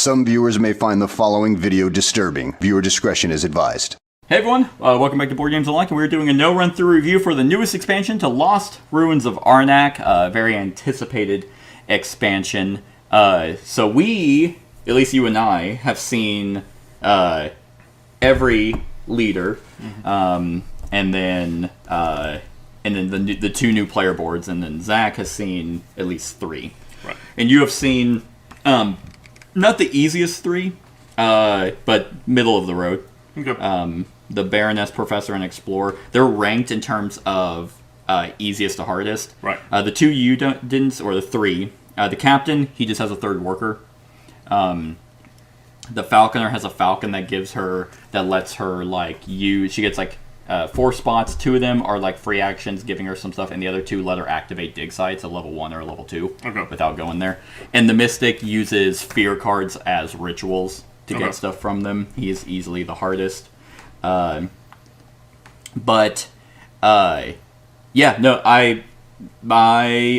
Some viewers may find the following video disturbing. Viewer discretion is advised. Hey everyone, welcome back to Board Games Unlocked, and we're doing a no-run-through review for the newest expansion to Lost Ruins of Arnak, a very anticipated expansion. So we, at least you and I, have seen every leader, and then the two new player boards, and then Zach has seen at least three. Right. And you have seen, not the easiest three, but middle of the road. Okay. The Baroness, Professor, and Explorer. They're ranked in terms of easiest to hardest. Right. The two you didn't, or the three. The Captain, he just has a third worker. The Falconer has a Falcon that lets her, use... She gets, 4 spots. 2 of them are, free actions, giving her some stuff, and the other 2 let her activate dig sites, a level 1 or a level 2, without going there. And the Mystic uses fear cards as rituals to get stuff from them. He is easily the hardest. My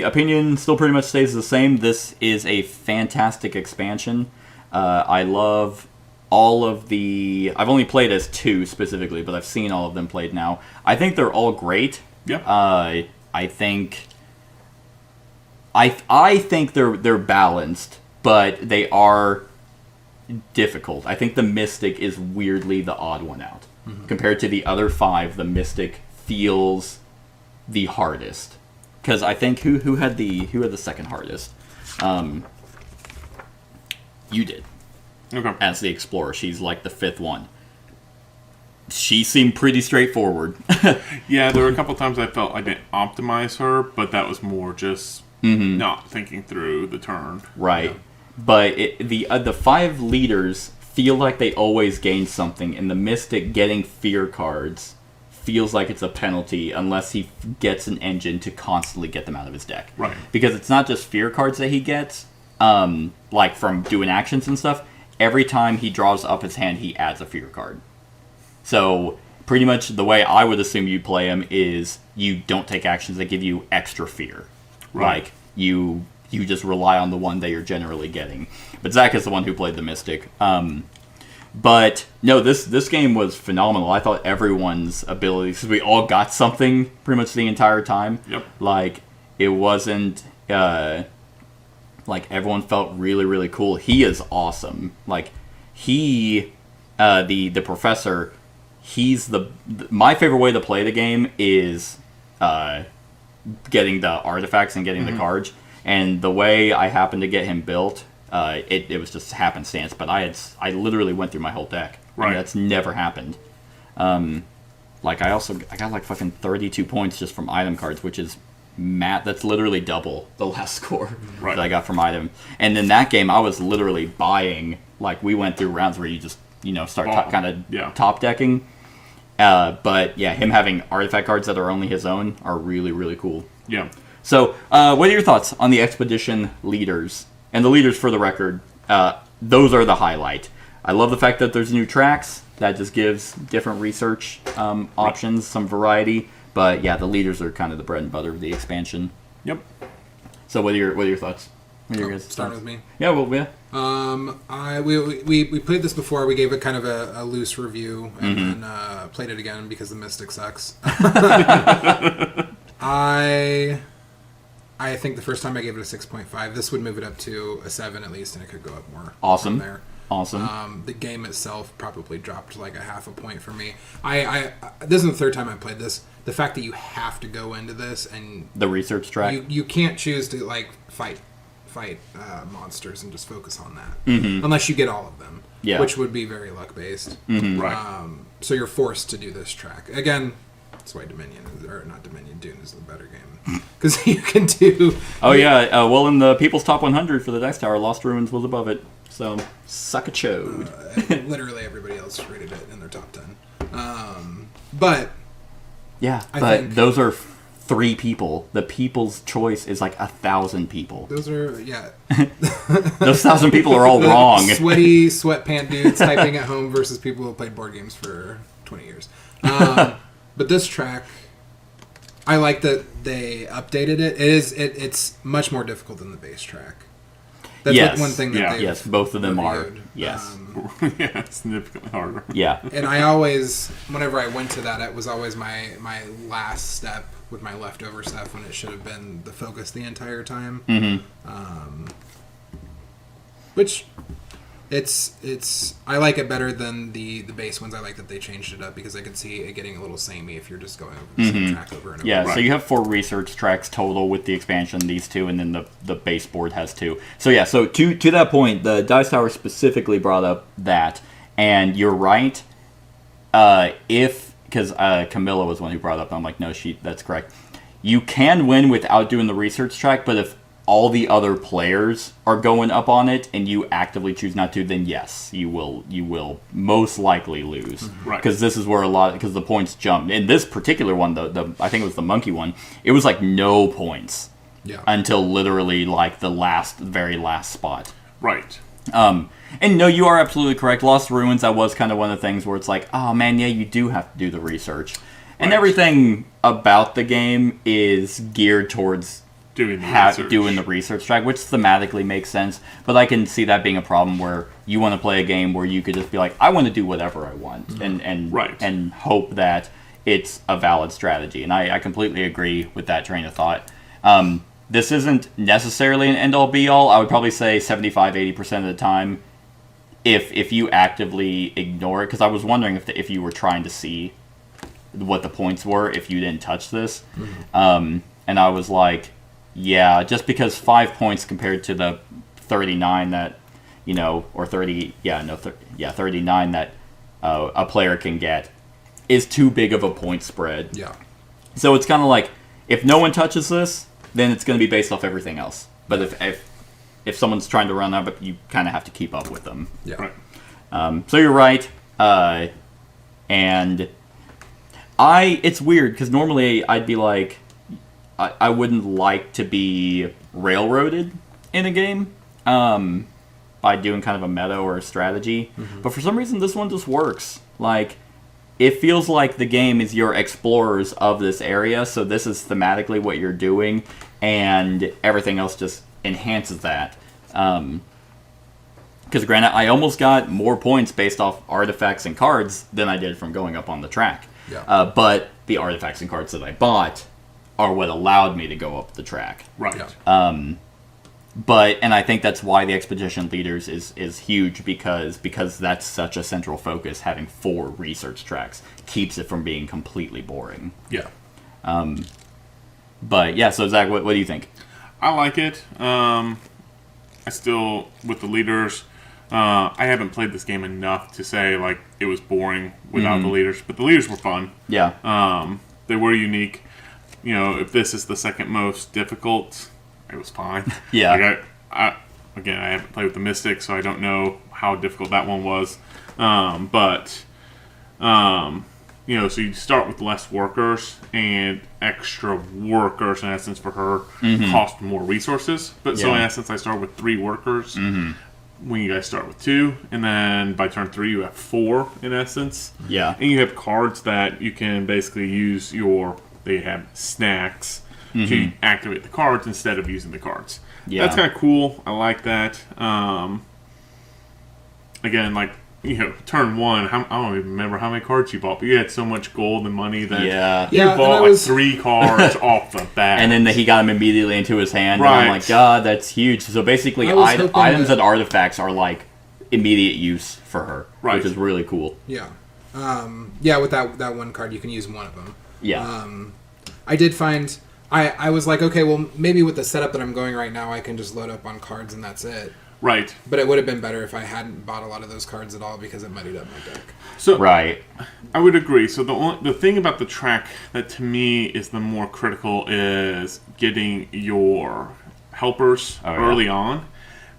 opinion still pretty much stays the same. This is a fantastic expansion. I love all of the... I've only played as 2 specifically, but I've seen all of them played now. I think they're all great. Yeah. I think they're balanced, but they are difficult. I think the Mystic is weirdly the odd one out. Compared to the other 5, the Mystic feels the hardest. Because I think who had the second hardest? You did. Okay. As the Explorer, she's like the 5th one. She seemed pretty straightforward. Yeah, there were a couple times I felt I didn't optimize her, but that was more just not thinking through the turn. Right. Yeah. But the 5 leaders feel like they always gain something, and the Mystic getting fear cards feels like it's a penalty unless he gets an engine to constantly get them out of his deck. Right. Because it's not just fear cards that he gets, from doing actions and stuff. Every time he draws up his hand, he adds a fear card. So pretty much the way I would assume you play him is you don't take actions that give you extra fear. Right. You just rely on the one that you're generally getting. But Zach is the one who played the Mystic. But no, this game was phenomenal. I thought everyone's abilities, because we all got something pretty much the entire time. Yep. It wasn't everyone felt really, really cool. He is awesome. The Professor, he's my favorite way to play the game is getting the artifacts and getting the cards. And the way I happened to get him built, it was just happenstance. But I literally went through my whole deck. Right. I mean, that's never happened. I got fucking 32 points just from item cards, which is that's literally double the last score that I got from item. And in that game, I was literally buying. We went through rounds where you just start top decking. But yeah, him having artifact cards that are only his own are really, really cool. Yeah. So, what are your thoughts on the expedition leaders? And the leaders, for the record, those are the highlight. I love the fact that there's new tracks. That just gives different research options, some variety. But yeah, the leaders are kind of the bread and butter of the expansion. Yep. So, what are your thoughts? What are your guys' Starting thoughts? with me. Yeah, well, yeah. We played this before. We gave it kind of a loose review, and then played it again because the Mystic sucks. I think the first time I gave it a 6.5. This would move it up to a 7 at least, and it could go up more. Awesome. From there. Awesome. The game itself probably dropped a half a point for me. This is the third time I played this. The fact that you have to go into this and the research track. You can't choose to fight monsters and just focus on that unless you get all of them. Yeah. Which would be very luck based. Right. So you're forced to do this track again. That's why Dune is the better game because you can do. Oh yeah. Well, in the People's Top 100 for the Dice Tower, Lost Ruins was above it. So suck a chode. Literally everybody else rated it in their top 10. But yeah, I but think those are 3 people. The people's choice is 1,000 people. Those are Those 1,000 people are all wrong. Sweaty sweatpant dudes typing at home versus people who played board games for 20 years. But this track, I like that they updated it. It's much more difficult than the base track. That's Yes. one thing that Yeah. they've Yes, both of them are. reviewed. Yes. Yeah, significantly harder. Yeah. And I always, whenever I went to that, it was always my last step with my leftover stuff when it should have been the focus the entire time. Mm-hmm. Which it's I like it better than the base ones. I like that they changed it up because I could see it getting a little samey if you're just going over the same track over and over. Yeah, Right. so you have 4 research tracks total with the expansion, these 2, and then the base board has 2. So yeah, so to that point, the Dice Tower specifically brought up that, and you're right. Because Camilla was the one who brought it up, and I'm like, no, that's correct. You can win without doing the research track, but if all the other players are going up on it and you actively choose not to, then yes, you will most likely lose. Right. Because this is where because the points jump. In this particular one, the I think it was the monkey one, it was like no points Yeah. until literally like the very last spot. Right. And no, you are absolutely correct. Lost Ruins, that was kind of one of the things where it's like, oh man, yeah, you do have to do the research. And Right. everything about the game is geared towards Doing the research track, which thematically makes sense. But I can see that being a problem where you want to play a game where you could just be like, I want to do whatever I want, and Right. and hope that it's a valid strategy. And I completely agree with that train of thought. This isn't necessarily an end-all be-all. I would probably say 75-80% of the time, if you actively ignore it, because I was wondering if you were trying to see what the points were if you didn't touch this. And I was like, yeah, just because 5 points compared to the 39 that, or 39 that a player can get is too big of a point spread. Yeah. So it's kind of like, if no one touches this, then it's going to be based off everything else. But if someone's trying to run that, but you kind of have to keep up with them. Yeah. Right. So you're right. And it's weird because normally I'd be like, I wouldn't like to be railroaded in a game by doing kind of a meta or a strategy. But for some reason, this one just works. Like, it feels like the game is your explorers of this area, so this is thematically what you're doing, and everything else just enhances that. Because granted, I almost got more points based off artifacts and cards than I did from going up on the track. Yeah. But the artifacts and cards that I bought are what allowed me to go up the track. Right. Yeah. And I think that's why the Expedition Leaders is huge, because that's such a central focus. Having 4 research tracks keeps it from being completely boring. Yeah. But yeah, so Zach, what do you think? I like it. I still, with the leaders, I haven't played this game enough to say like it was boring without the leaders, but the leaders were fun. Yeah. They were unique. If this is the second most difficult, it was fine. Yeah. Like I haven't played with the Mystics, so I don't know how difficult that one was. So you start with less workers, and extra workers, in essence, for her cost more resources. But so in Yeah. essence, I start with 3 workers. When you guys start with 2, and then by turn 3 you have 4, in essence. Yeah. And you have cards that you can basically use they have snacks to activate the cards instead of using the cards. Yeah. That's kind of cool. I like that. Again, like, turn 1, I don't even remember how many cards you bought, but you had so much gold and money that Yeah. you Yeah, and bought I like was- 3 cards off the bat. And then he got him immediately into his hand, and Right. I'm like, God, that's huge. So basically, I was hoping items that- and artifacts are like immediate use for her, Right. which is really cool. Yeah. Yeah, with that one card, you can use one of them. Yeah. I did find... I was like, okay, well, maybe with the setup that I'm going right now, I can just load up on cards and that's it. Right. But it would have been better if I hadn't bought a lot of those cards at all because it muddied up my deck. So Right. I would agree. So the thing about the track that to me is the more critical is getting your helpers early on,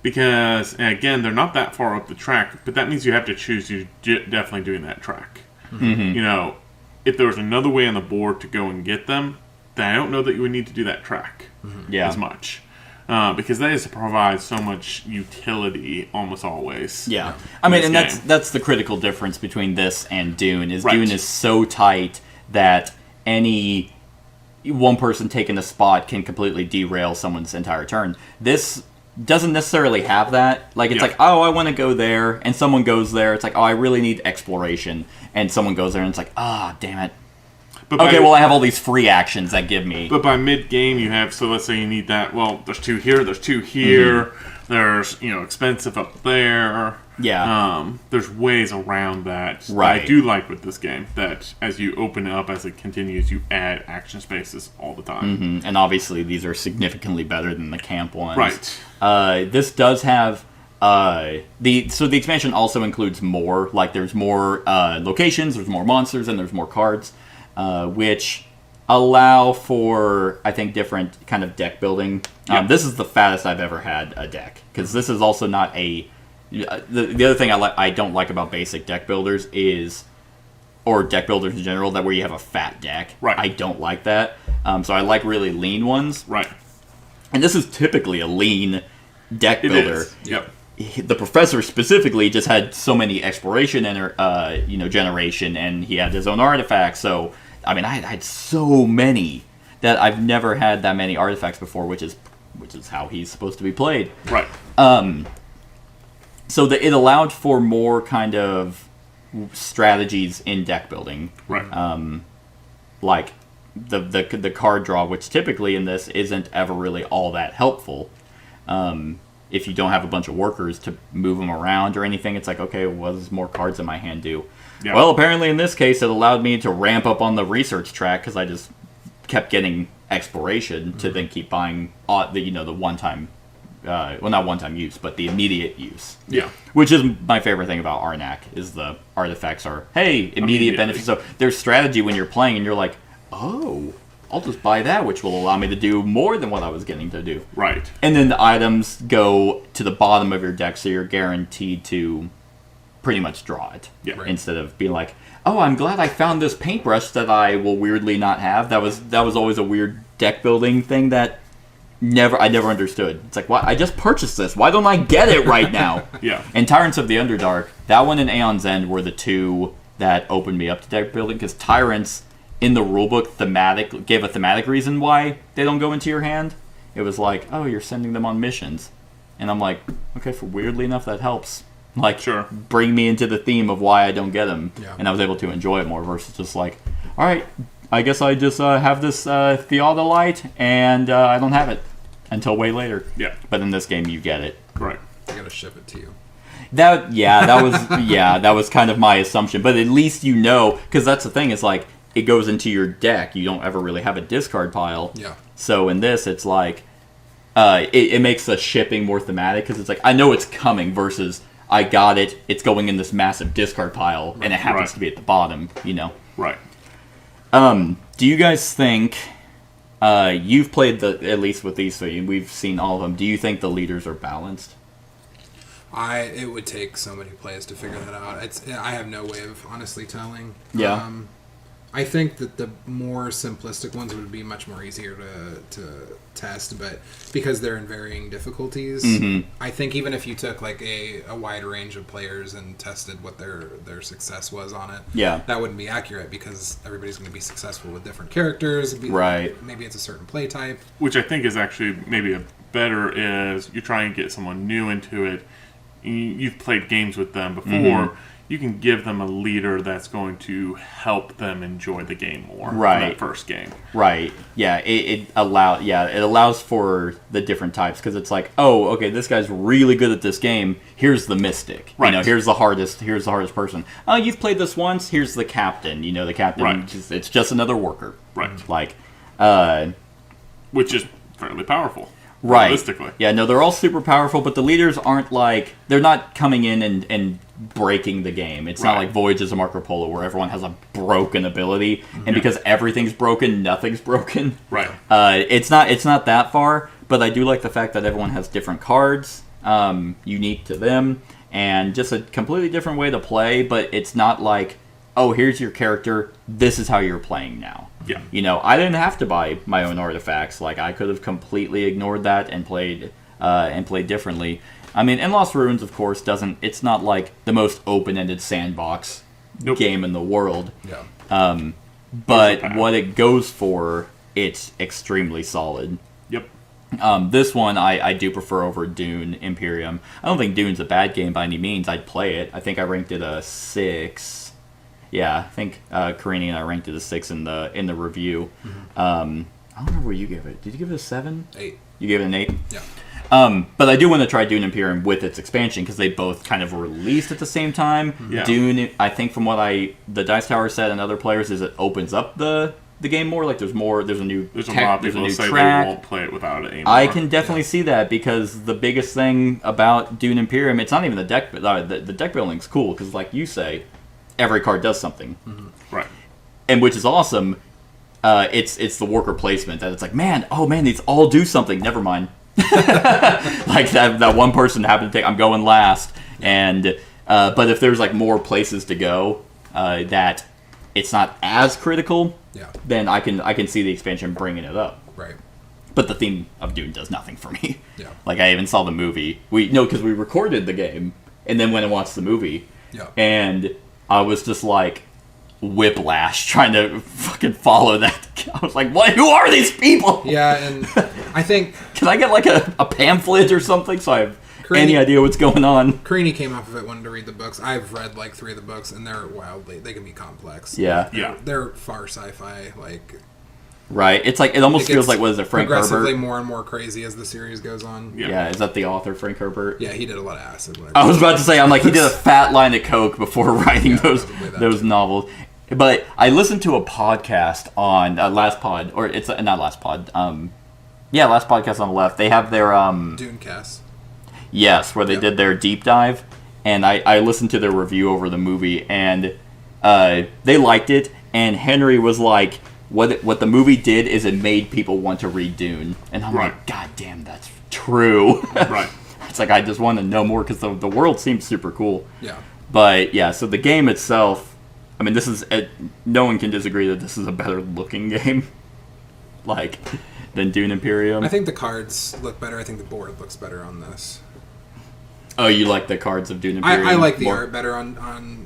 because and again, they're not that far up the track, but that means you have to choose. You're definitely doing that track. If there was another way on the board to go and get them, then I don't know that you would need to do that track Yeah. as much. Because that is to provide so much utility almost always. Yeah, I mean, this and game. that's the critical difference between this and Dune. Is Right. Dune is so tight that any one person taking a spot can completely derail someone's entire turn. This doesn't necessarily have that. Like, it's like, oh, I want to go there, and someone goes there. It's like, oh, I really need exploration, and someone goes there, and it's like, ah, oh, damn it. But okay, well, I have all these free actions that give me. But by mid-game, you have, so let's say you need that, well, there's 2 here, there's 2 here, there's, expensive up there. Yeah. There's ways around that. Right. I do like with this game that as you open it up, as it continues, you add action spaces all the time. Mm-hmm. And obviously, these are significantly better than the camp ones. Right. This does have the expansion also includes more. Like, there's more locations, there's more monsters, and there's more cards, which allow for, I think, different kind of deck building. This is the fattest I've ever had a deck, because this is also not a. The other thing I don't like about basic deck builders is, or deck builders in general, that where you have a fat deck. Right. I don't like that. So I like really lean ones. Right. And this is typically a lean deck builder. It is. Yep. The professor specifically just had so many exploration and generation, and he had his own artifacts. So I mean, I had so many that I've never had that many artifacts before, which is how he's supposed to be played. Right. So that it allowed for more kind of strategies in deck building. Right. Like the card draw, which typically in this isn't ever really all that helpful. If you don't have a bunch of workers to move them around or anything, it's like, okay, what does more cards in my hand do? Yeah. Well, apparently in this case, it allowed me to ramp up on the research track because I just kept getting exploration to then keep buying the one-time, well, not one-time use, but the immediate use. Yeah. Which is my favorite thing about Arnak, is the artifacts are, hey, immediate benefits. So there's strategy when you're playing, and you're like, oh, I'll just buy that, which will allow me to do more than what I was getting to do. Right. And then the items go to the bottom of your deck, so you're guaranteed to pretty much draw it. Yeah. Right. Instead of being like, oh, I'm glad I found this paintbrush that I will weirdly not have. That was always a weird deck building thing that I never understood. It's like, why? I just purchased this. Why don't I get it right now? Yeah. And Tyrants of the Underdark, that one and Aeon's End were the two that opened me up to deck building, because Tyrants in the rulebook gave a thematic reason why they don't go into your hand. It was like, oh, you're sending them on missions. And I'm like, okay, for weirdly enough, that helps. Like, sure, bring me into the theme of why I don't get them. Yeah. And I was able to enjoy it more versus just like, all right, I guess I just have this Theodolite, and I don't have it until way later. Yeah. But in this game, you get it. Right. I gotta ship it to you. That was kind of my assumption. But at least you know, because that's the thing, is like, it goes into your deck. You don't ever really have a discard pile. Yeah. So in this, it's like, it makes the shipping more thematic, because it's like, I know it's coming versus I got it, it's going in this massive discard pile, and it happens to be at the bottom, Right. Do you guys think, you've played at least with these three, and we've seen all of them, do you think the leaders are balanced? It would take so many plays to figure that out. I have no way of honestly telling. Yeah. I think that the more simplistic ones would be much more easier to test, but because they're in varying difficulties, I think even if you took like a wide range of players and tested what their success was on it, that wouldn't be accurate, because everybody's going to be successful with different characters. Right. Maybe it's a certain play type. Which I think is actually maybe better is you try and get someone new into it. You've played games with them before. You can give them a leader that's going to help them enjoy the game more. Right. For that first game. Right. Yeah. It allows for the different types, because it's like, oh, okay, this guy's really good at this game. Here's the mystic. Right. Here's the hardest person. Oh, you've played this once. Here's the captain. The captain. Right. It's just another worker. Right. Like, which is fairly powerful. Right. Realistically. Yeah. No, they're all super powerful, but the leaders aren't like, they're not coming in and breaking the game. It's not like Voyages of Marco Polo, where everyone has a broken ability, and because everything's broken, nothing's broken. Right. It's not that far, but I do like the fact that everyone has different cards, unique to them, and just a completely different way to play. But it's not like, oh, here's your character, this is how you're playing now. Yeah. I didn't have to buy my own artifacts. Like, I could have completely ignored that and played differently. I mean, and Lost Ruins, of course, it's not like the most open-ended sandbox game in the world. Yeah. But what it goes for, it's extremely solid. Yep. This one I do prefer over Dune Imperium. I don't think Dune's a bad game by any means. I'd play it. I think I ranked it a 6. Yeah, I think Karini and I ranked it a 6 in the review. I don't remember what you gave it. Did you give it a 7? 8. You gave it an 8? Yeah. But I do want to try Dune Imperium with its expansion because they both kind of released at the same time. Yeah. Dune, I think from what the Dice Tower said and other players, is it opens up the game more. Like there's a new There's a tech, lot of there's a people new say track. they won't play it without it anymore. I can definitely see that because the biggest thing about Dune Imperium, it's not even the deck. The deck building's cool because, like you say, every card does something, Right. and which is awesome. It's the worker placement that it's like, man, these all do something. Never mind. Like that one person happened to take. I'm going last, and but if there's like more places to go, that it's not as critical. Yeah. Then I can see the expansion bringing it up. Right. But the theme of Dune does nothing for me. Yeah. Like I even saw the movie. Because we recorded the game and then went and watched the movie. Yeah. And I was just like whiplash trying to fucking follow that. I was like, what? Who are these people? Yeah, and I think Can I get like a pamphlet or something so I have any Karini- idea what's going on? Karini came off of it wanting to read the books. I've read like 3 of the books, and they're they can be complex. Yeah. Yeah. They're far sci-fi. Like Right. It's like it almost it feels gets like what is it, Frank progressively Herbert? more and more crazy as the series goes on. Yeah. Yeah, is that the author, Frank Herbert? Yeah, he did a lot of acid. When I was about to say, I'm like, he did a fat line of coke before writing probably that those too. novels. But I listened to a podcast on Last Pod, or it's not Last Pod. Last podcast on the left. They have their Dune cast. yes, where they Yep. did their deep dive, and I listened to their review over the movie, and they liked it. And Henry was like, what the movie did is it made people want to read Dune, and I'm Right. like, God damn, that's true. Right. It's like I just want to know more because the world seems super cool. Yeah. But yeah, so the game itself, I mean, this is no one can disagree that this is a better looking game, like than Dune Imperium. I think the cards look better. I think the board looks better on this. Oh, you like the cards of Dune Imperium? I like the more? art better on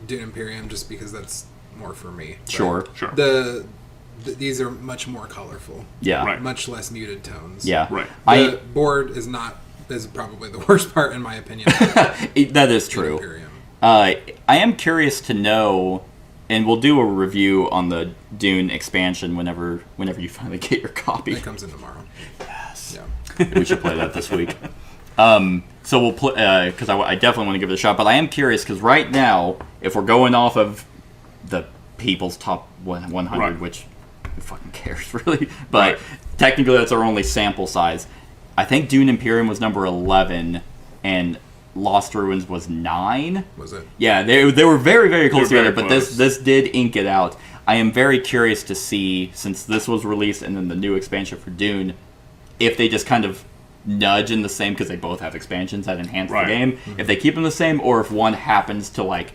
Dune Imperium just because that's more for me. But Sure. Sure. These are much more colorful. Yeah. Right. Much less muted tones. Yeah. Right. The board is probably the worst part in my opinion. That is Dune true. Imperium. I am curious to know, and we'll do a review on the Dune expansion whenever you finally get your copy. It comes in tomorrow. Yes. Yeah. We should play that this week. So we'll play because I definitely want to give it a shot. But I am curious because right now, if we're going off of the people's top 100, Right. which who fucking cares really, but Right. technically that's our only sample size. I think Dune Imperium was number 11, and Lost Ruins was 9. Was it? Yeah, they were very, very close They were together, very but close. this did ink it out. I am very curious to see, since this was released and then the new expansion for Dune, if they just kind of nudge in the same, because they both have expansions that enhance Right. the game, Mm-hmm. if they keep them the same, or if one happens to, like,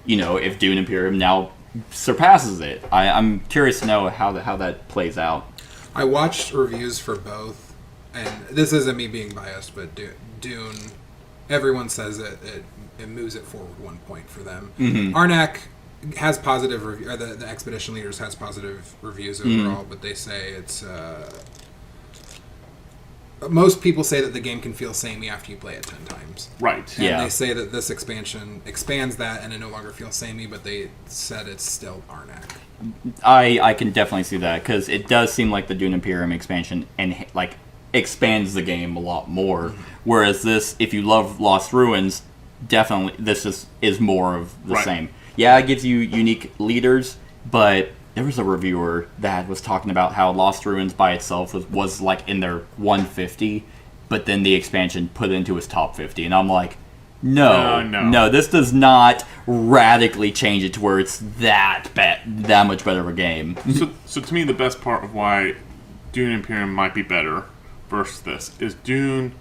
if Dune Imperium now surpasses it. I'm curious to know how that plays out. I watched reviews for both, and this isn't me being biased, but Dune, everyone says it moves it forward 1 point for them. Mm-hmm. Arnak has positive review, or the Expedition Leaders has positive reviews Mm-hmm. overall, but they say it's. Most people say that the game can feel samey after you play it 10 times. Right. And Yeah. they say that this expansion expands that and it no longer feels samey, but they said it's still Arnak. I can definitely see that, because it does seem like the Dune Imperium expansion expands the game a lot more. Whereas this, if you love Lost Ruins, definitely this is more of the Right. same. Yeah, it gives you unique leaders, but there was a reviewer that was talking about how Lost Ruins by itself was like in their 150, but then the expansion put it into his top 50, and I'm like, no, this does not radically change it to where it's that much better of a game. So to me, the best part of why Dune Imperium might be better versus this is Dune.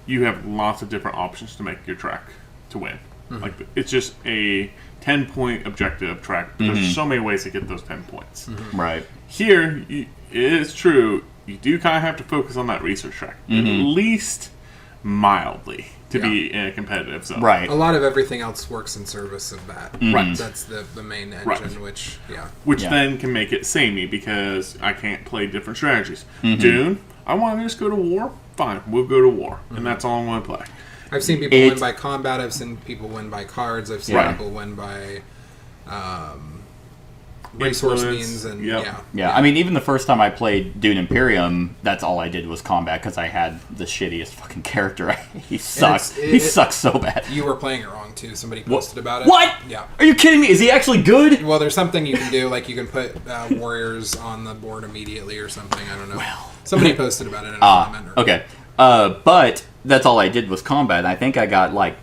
You have lots of different options to make your track to win. Like it's just a 10-point objective track. There's so many ways to get those 10 points. Right. Here, it is true. You do kind of have to focus on that research track, at least mildly, to be in a competitive zone. Right. A lot of everything else works in service of that. Right. That's the main engine, Right. which, yeah. Which Yeah. then can make it samey because I can't play different strategies. Dune, I want to just go to war. Fine, we'll go to war, and that's all I want to play. I've seen people win by combat. I've seen people win by cards. I've seen people win by resource means. And yeah. I mean, even the first time I played Dune Imperium, that's all I did was combat because I had the shittiest fucking character. He sucks. He sucks so bad. You were playing it wrong too. Somebody posted about it. What? Yeah. Are you kidding me? Is he actually good? Well, there's something you can do, like you can put warriors on the board immediately or something. I don't know. Well, somebody posted about it in a comment. Okay. But that's all I did was combat. I think I got like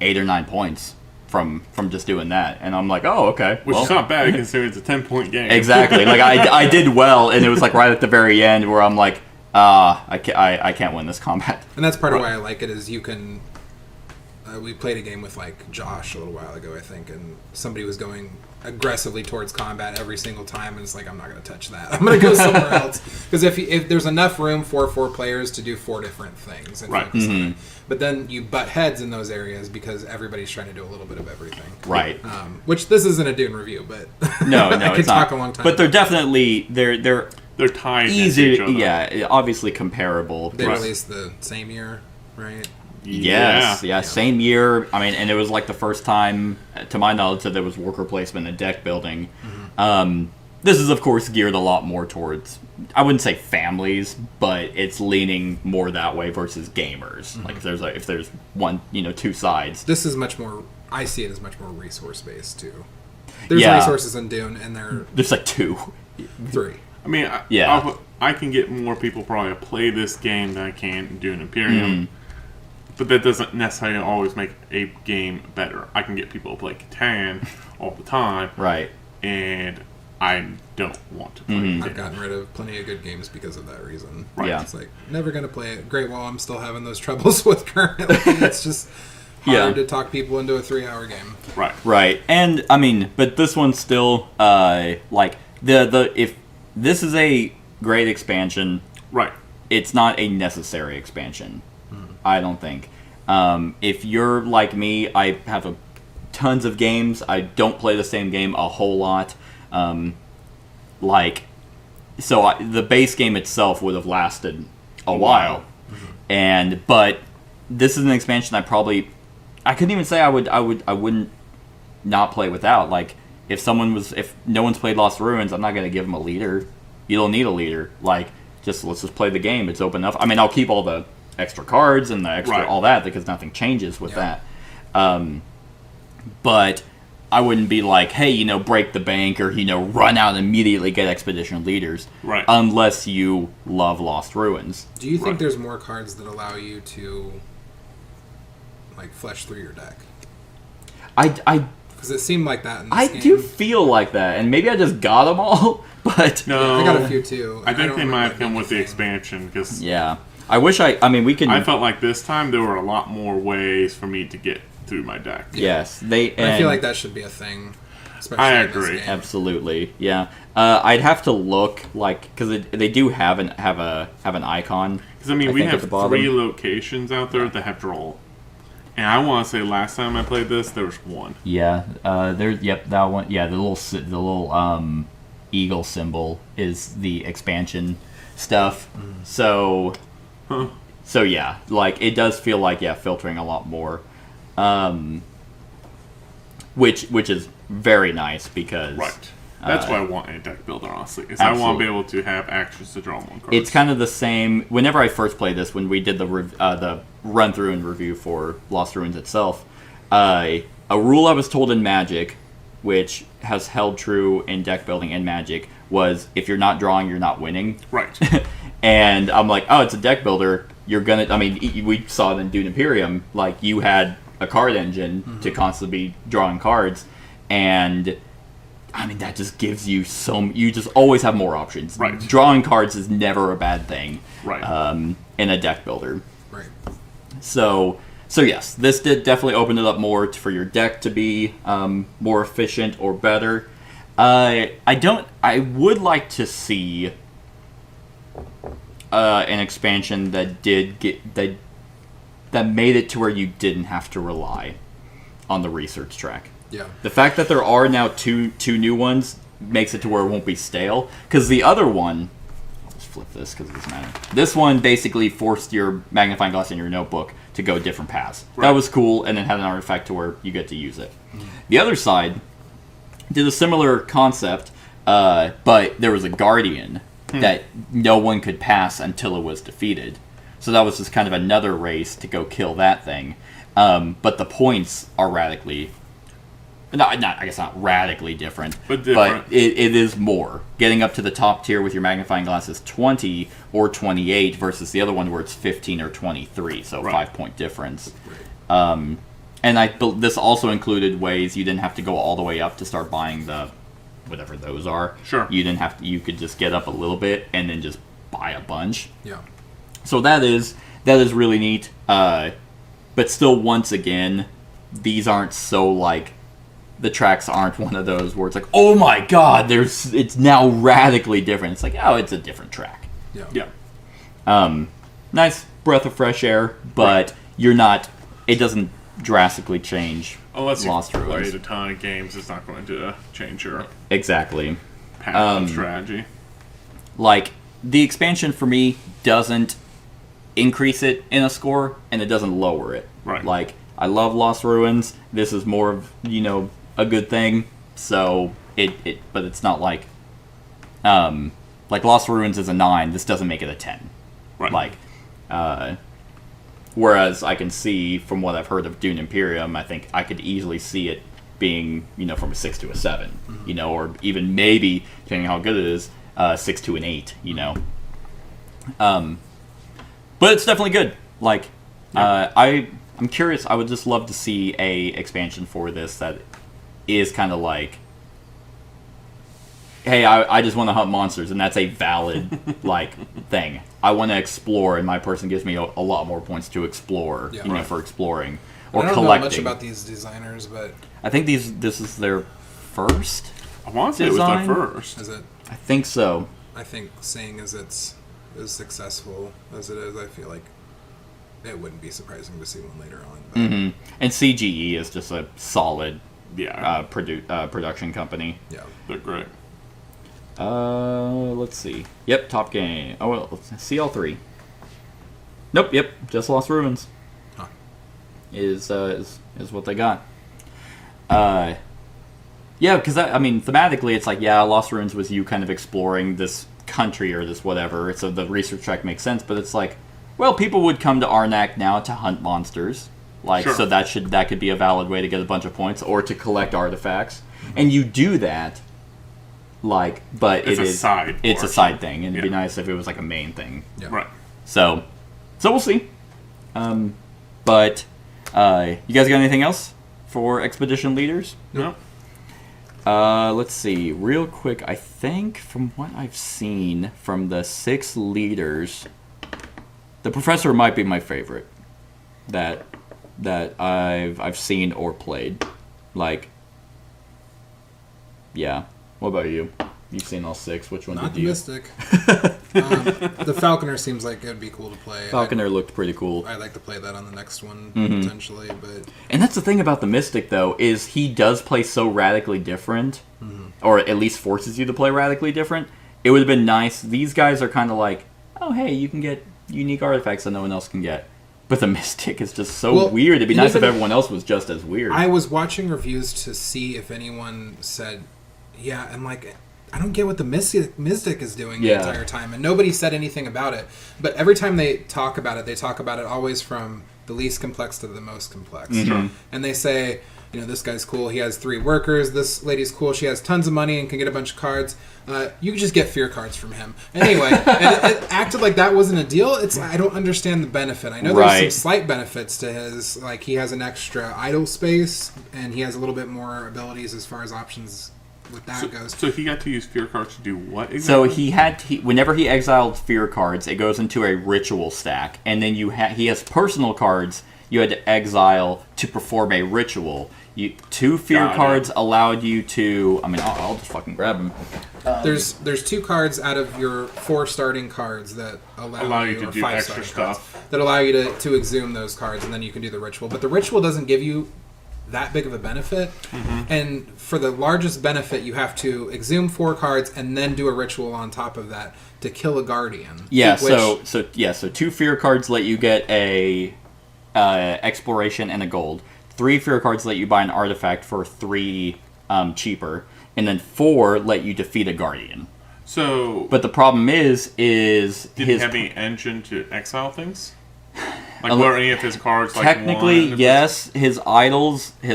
8 or 9 points from just doing that, and I'm like, oh, okay, which is not bad considering it's a 10-point game. Exactly. Like I did well, and it was like right at the very end where I'm like, I can't win this combat. And that's part of why I like it is you can. We played a game with like Josh a little while ago, I think, and somebody was going aggressively towards combat every single time, and it's like, I'm not going to touch that. I'm going to go somewhere else, because if there's enough room for 4 players to do 4 different things and focus on it. But then you butt heads in those areas because everybody's trying to do a little bit of everything. Right. Which this isn't a Dune review, but no, I could it's talk not. a long time. But they're definitely they're tied easy. To each other. Yeah, obviously comparable. They released the same year, right? Yes, yeah, same year. I mean, and it was like the first time, to my knowledge, that there was worker placement and deck building. This is, of course, geared a lot more towards, I wouldn't say families, but it's leaning more that way versus gamers. Like if there's one, 2 sides. This is much more. I see it as much more resource based too. There's resources in Dune, and there's like 2, 3. I mean, I can get more people probably to play this game than I can Dune Imperium. But that doesn't necessarily always make a game better. I can get people to play Catan all the time. Right. And I don't want to play I've gotten rid of plenty of good games because of that reason. Right. Yeah. It's like, never going to play it. Great Wall, I'm still having those troubles with currently. It's just hard to talk people into a 3-hour game. Right. Right. And, I mean, but this one's still, like, if this is a great expansion, right, it's not a necessary expansion. I don't think. If you're like me, I have tons of games. I don't play the same game a whole lot. The base game itself would have lasted a while. But this is an expansion I couldn't even say I wouldn't not play without. Like, if no one's played Lost Ruins, I'm not going to give them a leader. You don't need a leader. Like, let's just play the game. It's open enough. I mean, I'll keep all the extra cards and the extra all that because nothing changes with that. But I wouldn't be like, hey, break the bank or, run out and immediately get expedition leaders. Right. Unless you love Lost Ruins. Do you think there's more cards that allow you to, like, flesh through your deck? Because it seemed like that in this game. I do feel like that, and maybe I just got them all, but... No. I got a few, too. I think they might have come with the expansion, because... Yeah. I wish we can... I felt like this time there were a lot more ways for me to get through my deck. Yes. I feel like that should be a thing. Especially I in this agree. game. Absolutely. Yeah. I'd have to look, because they do have an icon. Because, we have 3 locations out there that have draw. And I want to say last time I played this, there was 1. Yeah. That one. Yeah, the little eagle symbol is the expansion stuff. So... So yeah, like it does feel like filtering a lot more, which is very nice because that's why I want a deck builder, honestly, is I want to be able to have actions to draw more cards. It's kind of the same. Whenever I first played this, when we did the run through and review for Lost Ruins itself, a rule I was told in Magic, which has held true in deck building and Magic, was if you're not drawing, you're not winning. Right. And I'm like, oh, it's a deck builder. You're gonna. I mean, we saw it in Dune Imperium. Like, you had a card engine to constantly be drawing cards, and I mean that just gives you you just always have more options. Right. Drawing cards is never a bad thing. Right. In a deck builder. Right. So yes, this did definitely open it up more for your deck to be more efficient or better. I would like to see an expansion that made it to where you didn't have to rely on the research track. Yeah. The fact that there are now two new ones makes it to where it won't be stale. Because the other one, I'll just flip this because it doesn't matter. This one basically forced your magnifying glass in your notebook to go different paths. Right. That was cool, and then had an artifact to where you get to use it. The other side did a similar concept, but there was a guardian that no one could pass until it was defeated. So that was just kind of another race to go kill that thing. But the points are radically... I guess not radically different, but it is more. Getting up to the top tier with your magnifying glass is 20 or 28 versus the other one where it's 15 or 23, so 5-point difference. And this also included ways you didn't have to go all the way up to start buying the whatever those are. Sure. You didn't have to. You could just get up a little bit and then just buy a bunch. Yeah. So that is really neat. But still, once again, these aren't so like. The tracks aren't one of those where it's like, oh my god, it's now radically different. It's like, oh, it's a different track. Yeah. Nice breath of fresh air, but you're not. It doesn't drastically change. Unless Lost you've Ruins. played a ton of games, it's not going to change your Exactly. path of strategy. Like the expansion for me doesn't increase it in a score, and it doesn't lower it. Right. Like I love Lost Ruins. This is more of a good thing. So but it's not like Lost Ruins is a 9. This doesn't make it a 10. Right. Like, whereas I can see from what I've heard of Dune Imperium, I think I could easily see it being from a 6 to a 7, or even maybe depending on how good it is, 6 to an 8. But it's definitely good. Like, I'm curious. I would just love to see a expansion for this that is kind of like, hey, I just want to hunt monsters, and that's a valid thing. I want to explore, and my person gives me a lot more points to explore, for exploring or collecting. I don't know much about these designers, but I think this is their first. I want to say design? it was their first. is it? I think so. I think seeing as it's as successful as it is, I feel like it wouldn't be surprising to see one later on. But. And CGE is just a solid production company. Yeah, they're great. Let's see. Yep, top game. Oh, well, let's see all 3. Nope, yep, just Lost Ruins. Huh. Is what they got. Yeah, because thematically, it's like, Lost Ruins was you kind of exploring this country or this whatever. So the research track makes sense, but it's like, well, people would come to Arnak now to hunt monsters. Sure. So that could be a valid way to get a bunch of points or to collect artifacts. And you do that, but it's a side thing, and it'd be nice if it was like a main thing. Yeah. Right. So we'll see. But you guys got anything else for Expedition Leaders? No. Let's see. Real quick, I think from what I've seen from the 6 leaders, the Professor might be my favorite that I've seen or played. What about you? You've seen all 6. Which one Not did you? Mystic. The Falconer seems like it would be cool to play. Falconer looked pretty cool. I'd like to play that on the next one, potentially. But And that's the thing about the Mystic, though, is he does play so radically different, or at least forces you to play radically different. It would have been nice. These guys are kind of like, oh, hey, you can get unique artifacts that no one else can get. But the Mystic is just so weird. It'd be nice if everyone else was just as weird. I was watching reviews to see if anyone said, and I don't get what the Mystic is doing the entire time. And nobody said anything about it. But every time they talk about it always from the least complex to the most complex. Mm-hmm. And they say, this guy's cool. He has 3 workers. This lady's cool. She has tons of money and can get a bunch of cards. You can just get fear cards from him. Anyway, and it acted like that wasn't a deal. I don't understand the benefit. I know there's some slight benefits to his, he has an extra idle space, and he has a little bit more abilities as far as options with that goes. So he got to use fear cards to do what exactly? So whenever he exiled fear cards, it goes into a ritual stack, and then he has personal cards you had to exile to perform a ritual. 2 fear cards allowed you to. I'll just fucking grab them. There's 2 cards out of your 4 starting cards that allow you to or do 5 extra starting cards stuff that allow you to exhume those cards, and then you can do the ritual. But the ritual doesn't give you that big of a benefit. And for the largest benefit, you have to exhume 4 cards and then do a ritual on top of that to kill a guardian. Yeah, which- so 2 fear cards let you get a exploration and a gold. 3 fear cards let you buy an artifact for 3 cheaper, and then 4 let you defeat a guardian. So, But the problem is did he his have any engine to exile things? Like, were any of his cards like technically one? yes. His idol. He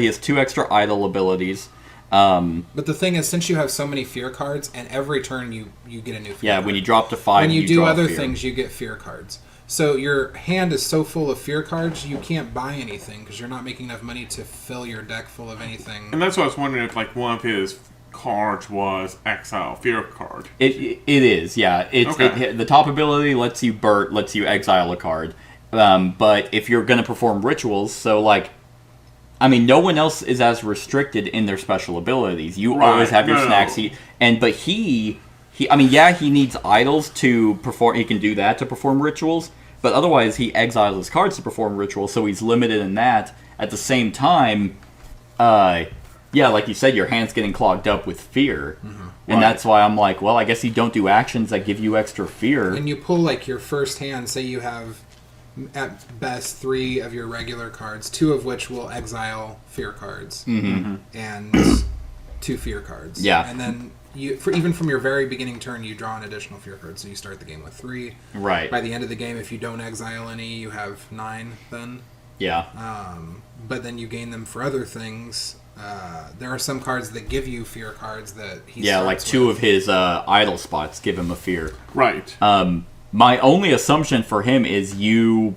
has 2 extra idol abilities. But the thing is, since you have so many fear cards, and every turn you get a new fear Yeah, card. when you drop to 5, when you do draw other fear. things, you get fear cards. So your hand is so full of fear cards, you can't buy anything because you're not making enough money to fill your deck full of anything. And that's what I was wondering if, like, one of his cards was exile fear card. It is, yeah. Okay. The top ability lets you exile a card. But if you're going to perform rituals, so like, I mean, no one else is as restricted in their special abilities. You Right. always have your No. snacks. But he needs idols to perform. He can do that to perform rituals. But otherwise, he exiles his cards to perform rituals, so he's limited in that. At the same time, yeah, like you said, your hand's getting clogged up with fear. And Right. that's why I'm like, well, I guess you don't do actions that give you extra fear. And you pull like your first hand, say you have at best 3 of your regular cards, 2 of which will exile fear cards, and 2 fear cards. Yeah. And then even from your very beginning turn, you draw an additional fear card, so you start the game with 3. Right. By the end of the game, if you don't exile any, you have 9 then. Yeah. But then you gain them for other things. There are some cards that give you fear cards that he Yeah, like starts 2 with. of his idle spots give him a fear. Right. My only assumption for him is you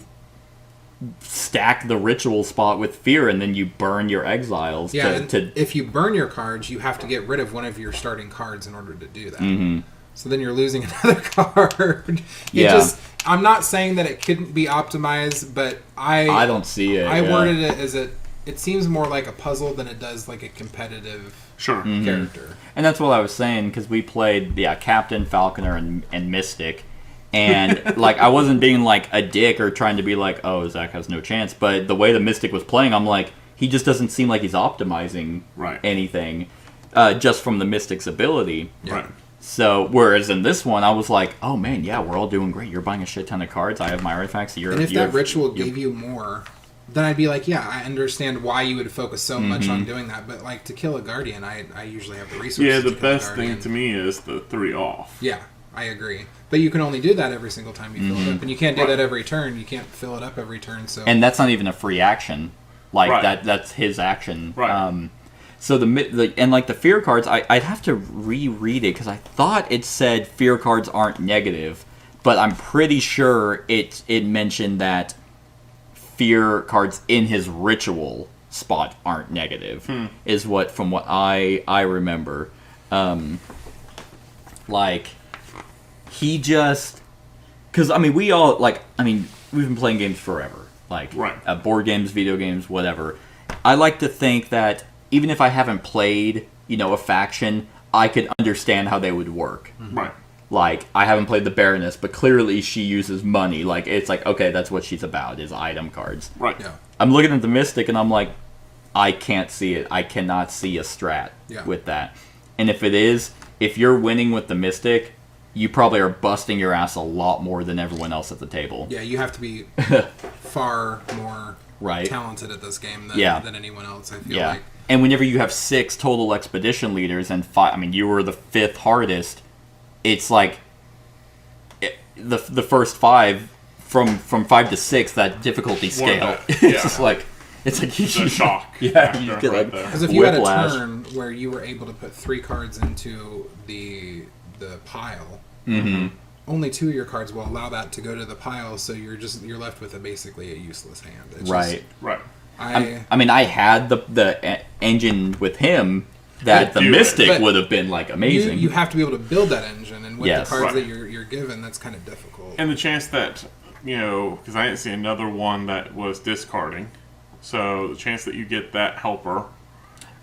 stack the ritual spot with fear and then you burn your exiles. Yeah, and if you burn your cards, you have to get rid of one of your starting cards in order to do that. So then you're losing another card. I'm not saying that it couldn't be optimized, but I don't see it. I yeah. worded it as it seems more like a puzzle than it does like a competitive Sure. character. And that's what I was saying, because we played, Captain, Falconer, and Mystic. And, like, I wasn't being, like, a dick or trying to be like, oh, Zach has no chance. But the way the Mystic was playing, I'm like, he just doesn't seem like he's optimizing Right. anything just from the Mystic's ability. Right. So, whereas in this one, I was like, oh, man, yeah, we're all doing great. You're buying a shit ton of cards. I have my artifacts. And if that ritual gave you more, then I'd be like, yeah, I understand why you would focus so much on doing that. But, like, to kill a guardian, I usually have the resources Yeah, to the kill a best guardian. thing to me is the 3 off. Yeah, I agree. But you can only do that every single time you fill it up. And you can't do Right. that every turn. You can't fill it up every turn. So And that's not even a free action. Like, Right. that's his action. Right. So and like the fear cards, I'd have to reread it because I thought it said fear cards aren't negative, but I'm pretty sure it mentioned that fear cards in his ritual spot aren't negative. Is what from what I remember. Like he just because we all we've been playing games forever, like Right. board games, video games, whatever. I like to think that even if I haven't played, a faction, I could understand how they would work. Right. Like, I haven't played the Baroness, but clearly she uses money. Like, it's like, okay, that's what she's about, is item cards. Right. yeah. I'm looking at the Mystic, and I'm like, I can't see it. I cannot see a strat Yeah. with that. And if you're winning with the Mystic, you probably are busting your ass a lot more than everyone else at the table. Yeah, you have to be far more Right. talented at this game than anyone else, I feel Yeah. like. And whenever you have 6 total expedition leaders and 5, you were the 5th hardest, it's like the first 5 from 5 to 6, that difficulty scale. that- It's yeah. just like it's a shock Yeah, factor you get right like there. Because if you had a whiplash. turn where you were able to put 3 cards into the pile, only 2 of your cards will allow that to go to the pile, so you're left with basically a useless hand. It's Right. Right. I had the engine with him that the do it. Mystic But would have been like amazing. You have to be able to build that engine, and with Yes. the cards Right. that you're given, that's kind of difficult. And the chance that, because I didn't see another one that was discarding. So the chance that you get that helper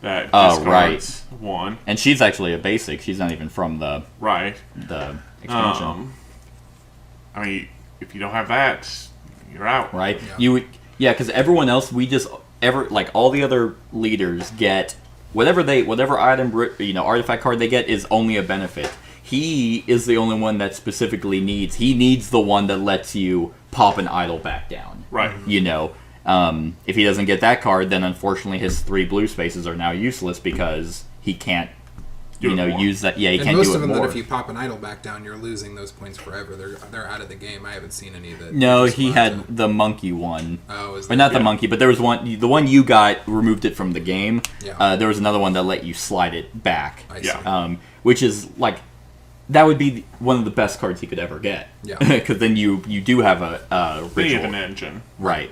that Oh, right. discards one. And she's actually a basic. She's not even from the Right. expansion. If you don't have that, you're out. Right? Yeah. You would, yeah, because everyone else, all the other leaders get whatever item, artifact card they get is only a benefit. He is the only one that specifically needs the one that lets you pop an idol back down. Right. If he doesn't get that card, then unfortunately his 3 blue spaces are now useless because he can't use that. Yeah, he and can't most do it of them more. that if you pop an idol back down, you're losing those points forever. They're out of the game. I haven't seen any that. No, he had the monkey one. Oh, is Or not the monkey, but there was one. The one you got removed it from the game. Yeah. There was another one that let you slide it back. I see. Yeah. Which is like that would be one of the best cards he could ever get. Yeah. Because then you do have a Then you ritual. have an engine. Right.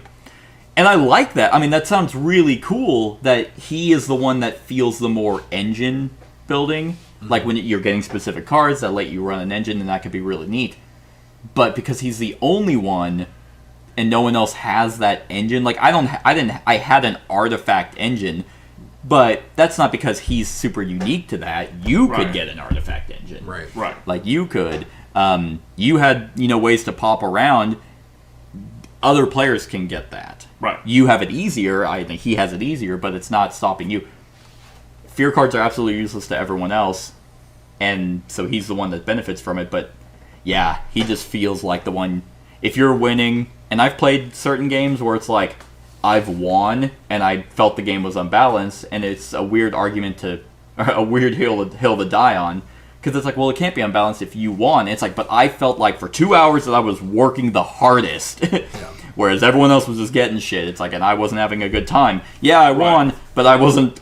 And I like that. I mean, that sounds really cool that he is the one that feels the more engine building. Like when you're getting specific cards that let you run an engine, and that could be really neat. But because he's the only one, and no one else has that engine, like I had an artifact engine, but that's not because he's super unique to that. You could Right. get an artifact engine, Right. Right. Like you could. You had ways to pop around. Other players can get that. Right. You have it easier. I think he has it easier, but it's not stopping you. Fear cards are absolutely useless to everyone else, and so he's the one that benefits from it. But yeah, he just feels like the one. If you're winning, and I've played certain games where it's like I've won and I felt the game was unbalanced, and it's a weird argument a weird hill to die on, because it's like, well, it can't be unbalanced if you won. It's like, but I felt like for 2 hours that I was working the hardest. Whereas everyone else was just getting shit. It's like, and I wasn't having a good time. Yeah, I won, but I wasn't.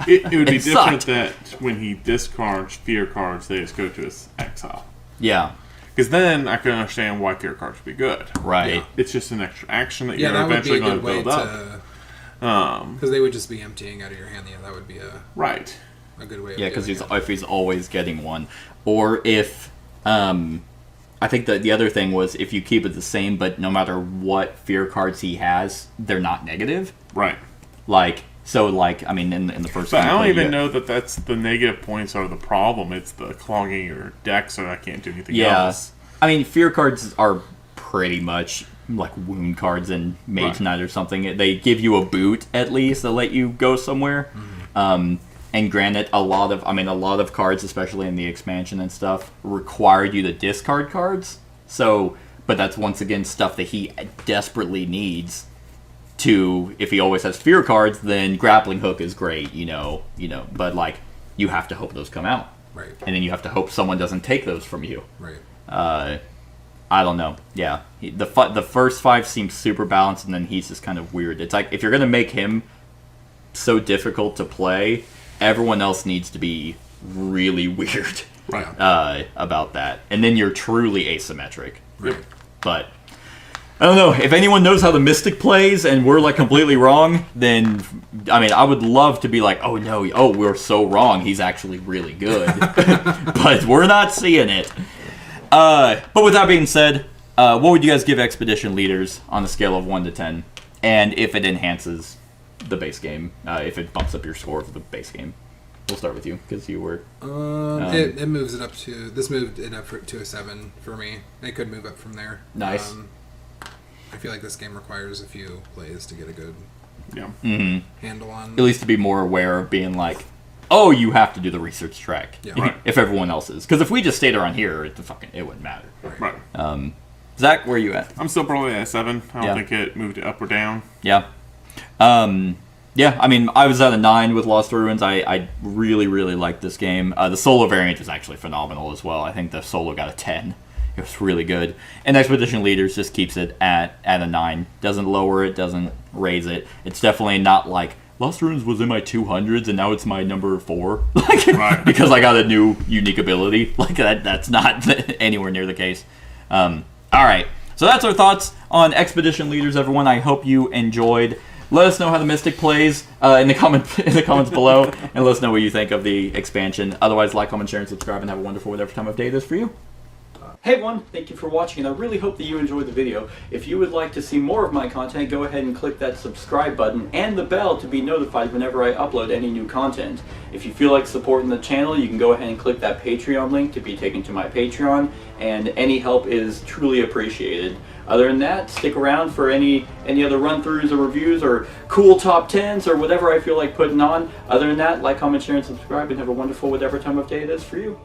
It would be It different sucked. that when he discards fear cards, they just go to his exile. Yeah, Because then I can understand why fear cards would be good. right. Yeah. It's just an extra action that Yeah, you're that would be eventually a going to good way build up. to. Because they would just be emptying out of your hand. Yeah, that would be Right. a good way. Yeah, of because doing it. if he's always getting one, or if I think that the other thing was if you keep it the same, but no matter what fear cards he has, they're not negative. Right. I mean, in the first. But I don't gameplay, even you- know that that's the negative points are the problem. It's the clogging your deck so I can't do anything Yeah, else. I mean, fear cards are pretty much like wound cards in Mage Right. Knight or something. They give you a boot at least to let you go somewhere. And granted, a lot of cards, especially in the expansion and stuff, required you to discard cards. So, but that's once again stuff that he desperately needs to. If he always has fear cards, then grappling hook is great, But like, you have to hope those come out, Right. and then you have to hope someone doesn't take those from you. Right. I don't know. Yeah, the first 5 seem super balanced, and then he's just kind of weird. It's like if you're gonna make him so difficult to play, everyone else needs to be really weird Right. about that, and then you're truly asymmetric. Right. But I don't know if anyone knows how the Mystic plays, and we're like completely wrong. Then I mean, I would love to be like, oh no, we're so wrong. He's actually really good, but we're not seeing it. But with that being said, what would you guys give Expedition Leaders on a scale of 1 to 10? And if it enhances the base game, if it bumps up your score for the base game? We'll start with you, because you were... It moves it up to... This moved it up to a 7 for me. It could move up from there. Nice. I feel like this game requires a few plays to get a good Yeah. handle on... At least to be more aware of being like, oh, you have to do the research track. Yeah. Right. If everyone else is. Because if we just stayed around here, it wouldn't matter. Right. Zach, where are you at? I'm still probably at a 7. I don't Yeah. think it moved it up or down. Yeah. Yeah, I mean, I was at a 9 with Lost Ruins. I really, really liked this game. The solo variant was actually phenomenal as well. I think the solo got a 10. It was really good. And Expedition Leaders just keeps it at a 9. Doesn't lower it, doesn't raise it. It's definitely not like, Lost Ruins was in my 200s and now it's my number 4. Like, Right. because I got a new unique ability. Like, that's not anywhere near the case. Alright, so that's our thoughts on Expedition Leaders, everyone. I hope you enjoyed. Let us know how the Mystic plays in the comments below, and let us know what you think of the expansion. Otherwise, like, comment, share, and subscribe, and have a wonderful whatever time of day it is for you. Hey everyone, thank you for watching, and I really hope that you enjoyed the video. If you would like to see more of my content, go ahead and click that subscribe button and the bell to be notified whenever I upload any new content. If you feel like supporting the channel, you can go ahead and click that Patreon link to be taken to my Patreon, and any help is truly appreciated. Other than that, stick around for any other run-throughs or reviews or cool top 10s or whatever I feel like putting on. Other than that, like, comment, share, and subscribe, and have a wonderful whatever time of day it is for you.